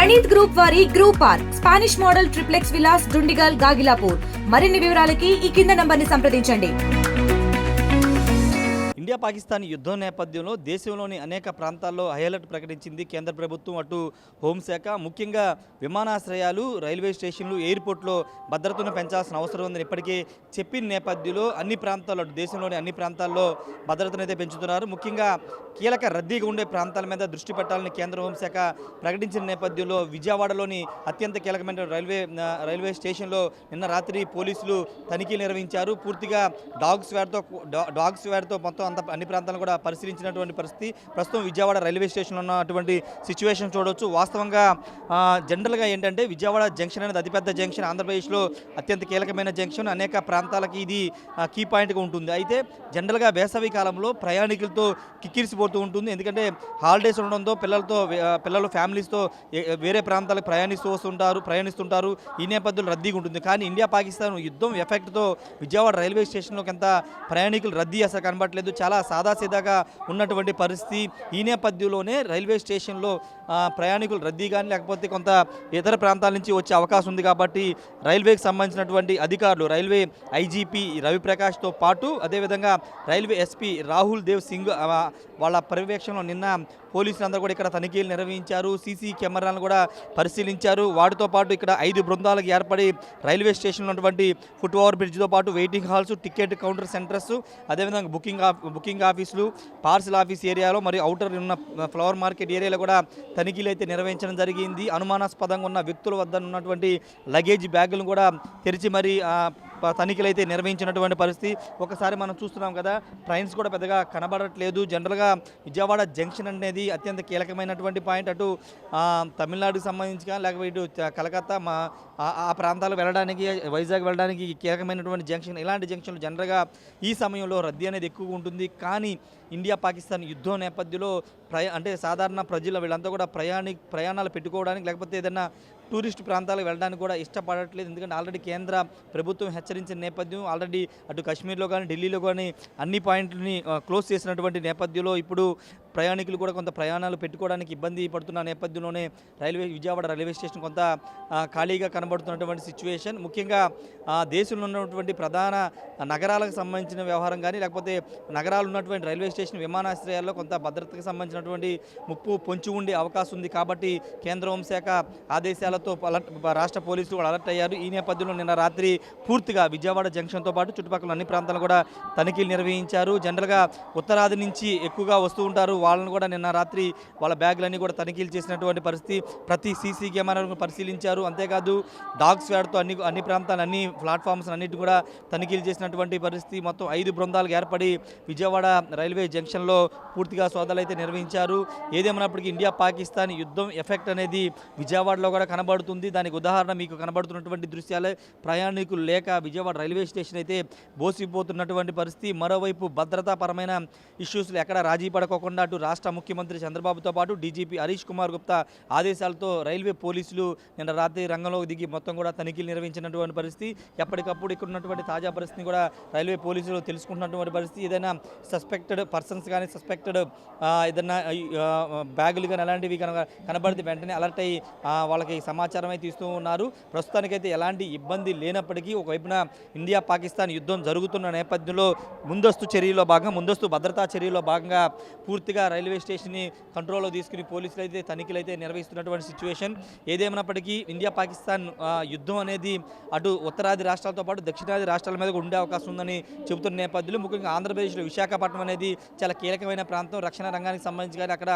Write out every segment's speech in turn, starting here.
Praneeth group వారి group park Spanish model triplex Vilas Dundigal Gagillapur. మరిన్ని వివరాలకి ఈ కింద నంబర్ని సంప్రదించండి. ఇండియా పాకిస్తాన్ యుద్ధం నేపథ్యంలో దేశంలోని అనేక ప్రాంతాల్లో హై అలర్ట్ ప్రకటించింది కేంద్ర ప్రభుత్వం. అటు హోంశాఖ ముఖ్యంగా విమానాశ్రయాలు, రైల్వే స్టేషన్లు, ఎయిర్పోర్ట్లో భద్రతను పెంచాల్సిన అవసరం ఉందని ఇప్పటికే చెప్పిన నేపథ్యంలో అన్ని ప్రాంతాల్లో, అటు దేశంలోని అన్ని ప్రాంతాల్లో భద్రతను అయితే పెంచుతున్నారు. ముఖ్యంగా కీలక రద్దీగా ఉండే ప్రాంతాల మీద దృష్టి పెట్టాలని కేంద్ర హోంశాఖ ప్రకటించిన నేపథ్యంలో విజయవాడలోని అత్యంత కీలకమైన రైల్వే స్టేషన్లో నిన్న రాత్రి పోలీసులు తనిఖీలు నిర్వహించారు. పూర్తిగా డాగ్ స్క్వాడ్తో మొత్తం అన్ని ప్రాంతాలను కూడా పరిశీలించినటువంటి పరిస్థితి. ప్రస్తుతం విజయవాడ రైల్వే స్టేషన్లో ఉన్నటువంటి సిచ్యువేషన్ చూడవచ్చు. వాస్తవంగా జనరల్గా ఏంటంటే విజయవాడ జంక్షన్ అనేది అతిపెద్ద జంక్షన్, ఆంధ్రప్రదేశ్లో అత్యంత కీలకమైన జంక్షన్, అనేక ప్రాంతాలకి ఇది కీ పాయింట్గా ఉంటుంది. అయితే జనరల్గా వేసవి కాలంలో ప్రయాణికులతో కిక్కిరిసిపోతూ ఉంటుంది. ఎందుకంటే హాలిడేస్ ఉండడంతో పిల్లలు ఫ్యామిలీస్తో వేరే ప్రాంతాలకు ప్రయాణిస్తుంటారు. ఈ నేపథ్యంలో రద్దీగా ఉంటుంది. కానీ ఇండియా పాకిస్తాన్ యుద్ధం ఎఫెక్ట్తో విజయవాడ రైల్వే స్టేషన్లోకి ఎంత ప్రయాణికులు రద్దీ అసలు కనబడట్లేదు. చాలా సాదాసీదాగా ఉన్నటువంటి పరిస్థితి. ఈ నేపథ్యంలోనే రైల్వే స్టేషన్లో ప్రయాణికులు రద్దీ కానీ లేకపోతే కొంత ఇతర ప్రాంతాల నుంచి వచ్చే అవకాశం ఉంది. కాబట్టి రైల్వేకి సంబంధించినటువంటి అధికారులు, రైల్వే ఐజీపీ రవిప్రకాష్తో పాటు అదేవిధంగా రైల్వే ఎస్పీ రాహుల్ దేవ్ సింగ్ వాళ్ళ పర్యవేక్షణలో నిన్న పోలీసులందరూ కూడా ఇక్కడ తనిఖీలు నిర్వహించారు. సీసీ కెమెరాలను కూడా పరిశీలించారు. వాటితో పాటు ఇక్కడ 5 బృందాలకు ఏర్పడి రైల్వే స్టేషన్లో ఉన్నటువంటి ఫుట్ ఓవర్ బ్రిడ్జ్తో పాటు waiting halls, ticket counter centres, అదేవిధంగా బుకింగ్ ఆఫీసులు, పార్సల్ ఆఫీస్ ఏరియాలో మరియు అవుటర్ ఉన్న ఫ్లవర్ మార్కెట్ ఏరియాలో కూడా తనిఖీలు అయితే నిర్వహించడం జరిగింది. అనుమానాస్పదంగా ఉన్న వ్యక్తుల వద్ద ఉన్నటువంటి లగేజ్ బ్యాగులను కూడా తెరిచి మరి తనిఖీలు అయితే నిర్వహించినటువంటి పరిస్థితి. ఒకసారి మనం చూస్తున్నాం కదా, ట్రైన్స్ కూడా పెద్దగా కనబడట్లేదు. జనరల్గా విజయవాడ జంక్షన్ అనేది అత్యంత కీలకమైనటువంటి పాయింట్. అటు తమిళనాడుకి సంబంధించి కానీ లేకపోతే ఇటు కలకత్తా ఆ ప్రాంతాలకు వెళ్ళడానికి, వైజాగ్ వెళ్ళడానికి కీలకమైనటువంటి జంక్షన్. ఇలాంటి జంక్షన్లు జనరల్గా ఈ సమయంలో రద్దీ అనేది ఎక్కువగా ఉంటుంది. కానీ ఇండియా పాకిస్తాన్ యుద్ధం నేపథ్యంలో అంటే సాధారణ ప్రజలు వీళ్ళంతా కూడా ప్రయాణాలు పెట్టుకోవడానికి లేకపోతే ఏదైనా టూరిస్ట్ ప్రాంతాలకు వెళ్ళడానికి కూడా ఇష్టపడట్లేదు. ఎందుకంటే ఆల్రెడీ కేంద్ర ప్రభుత్వం హెచ్చరించిన నేపథ్యం, ఆల్రెడీ అటు కాశ్మీర్లో కానీ ఢిల్లీలో కానీ అన్ని పాయింట్లని క్లోజ్ చేసినటువంటి నేపథ్యంలో ఇప్పుడు ప్రయాణికులు కూడా కొంత ప్రయాణాలు పెట్టుకోవడానికి ఇబ్బంది పడుతున్న నేపథ్యంలోనే విజయవాడ రైల్వే స్టేషన్ కొంత ఖాళీగా కనబడుతున్నటువంటి సిచ్యువేషన్. ముఖ్యంగా దేశంలో ఉన్నటువంటి ప్రధాన నగరాలకు సంబంధించిన వ్యవహారం కానీ లేకపోతే నగరాలు ఉన్నటువంటి రైల్వే స్టేషన్, విమానాశ్రయాల్లో కొంత భద్రతకు సంబంధించినటువంటి ముప్పు పొంచి ఉండే అవకాశం ఉంది. కాబట్టి కేంద్ర హోంశాఖ ఆదేశాలతో రాష్ట్ర పోలీసులు అలర్ట్ అయ్యారు. ఈ నేపథ్యంలో నిన్న రాత్రి పూర్తిగా విజయవాడ జంక్షన్తో పాటు చుట్టుపక్కల అన్ని ప్రాంతాలు కూడా తనిఖీలు నిర్వహించారు. జనరల్గా ఉత్తరాది నుంచి ఎక్కువగా వస్తూ ఉంటారు. వాళ్ళని కూడా నిన్న రాత్రి వాళ్ళ బ్యాగులన్నీ కూడా తనిఖీలు చేసినటువంటి పరిస్థితి. ప్రతి సీసీ కెమెరాను పరిశీలించారు. అంతేకాదు డాగ్ స్క్వాడ్తో అన్ని ప్రాంతాలు, అన్ని ప్లాట్ఫామ్స్ అన్నిటి కూడా తనిఖీలు చేసినటువంటి పరిస్థితి. మొత్తం 5 బృందాలకు ఏర్పడి విజయవాడ రైల్వే జంక్షన్లో పూర్తిగా సోదాలు అయితే నిర్వహించారు. ఏదేమైనప్పటికీ ఇండియా పాకిస్తాన్ యుద్ధం ఎఫెక్ట్ అనేది విజయవాడలో కూడా కనబడుతుంది. దానికి ఉదాహరణ మీకు కనబడుతున్నటువంటి దృశ్యాలే. ప్రయాణికులు లేక విజయవాడ రైల్వే స్టేషన్ అయితే బోసిపోతున్నటువంటి పరిస్థితి. మరోవైపు భద్రతాపరమైన ఇష్యూస్లు ఎక్కడ రాజీ పడకోకుండా అటు రాష్ట్ర ముఖ్యమంత్రి చంద్రబాబుతో పాటు డీజీపీ హరీష్ కుమార్ గుప్తా ఆదేశాలతో రైల్వే పోలీసులు నిన్న రాత్రి రంగంలోకి దిగి మొత్తం కూడా తనిఖీలు నిర్వహించినటువంటి పరిస్థితి. ఎప్పటికప్పుడు ఇక్కడ ఉన్నటువంటి తాజా పరిస్థితిని కూడా రైల్వే పోలీసులు తెలుసుకుంటున్నటువంటి పరిస్థితి. ఏదైనా సస్పెక్టెడ్ పర్సన్స్ కానీ సస్పెక్టెడ్ ఏదైనా బ్యాగులు కానీ అలాంటివి కనబడితే వెంటనే అలర్ట్ అయ్యి వాళ్ళకి సమాచారం అయితే ఇస్తూ ఉన్నారు. ప్రస్తుతానికైతే ఎలాంటి ఇబ్బంది లేనప్పటికీ ఒకవైపున ఇండియా పాకిస్తాన్ యుద్ధం జరుగుతున్న నేపథ్యంలో ముందస్తు భద్రతా చర్యలో భాగంగా పూర్తిగా రైల్వే స్టేషన్ని కంట్రోల్లో తీసుకుని పోలీసులు అయితే తనిఖీలు అయితే నిర్వహిస్తున్నటువంటి సిచ్యువేషన్. ఏదేమైనప్పటికీ ఇండియా పాకిస్తాన్ యుద్ధం అనేది అటు ఉత్తరాది రాష్ట్రాలతో పాటు దక్షిణాది రాష్ట్రాల మీద ఉండే అవకాశం ఉందని చెబుతున్న నేపథ్యంలో ముఖ్యంగా ఆంధ్రప్రదేశ్లో విశాఖపట్నం అనేది చాలా కీలకమైన ప్రాంతం. రక్షణ రంగానికి సంబంధించి కానీ అక్కడ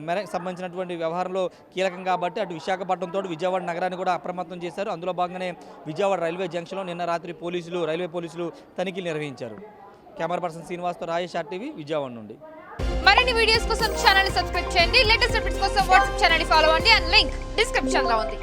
మెరకు సంబంధించినటువంటి వ్యవహారంలో కీలకం కాబట్టి అటు విశాఖపట్నంతో విజయవాడ నగరాన్ని కూడా అప్రమత్తం చేశారు. అందులో భాగంగానే విజయవాడ రైల్వే జంక్షన్లో నిన్న రాత్రి రైల్వే పోలీసులు తనిఖీలు నిర్వహించారు. కెమెరా పర్సన్ శ్రీనివాస్తో రాజేష్ RTV విజయవాడ నుండి. మరిన్ని వీడియోస్ కోసం ఛానల్ సబ్స్క్రైబ్ చేయండి. లేటెస్ట్ అప్డేట్స్ కోసం వాట్సాప్ ఛానల్ ఫాలో అవ్వండి. అండ్ లింక్ డిస్క్రిప్షన్ లో ఉంది.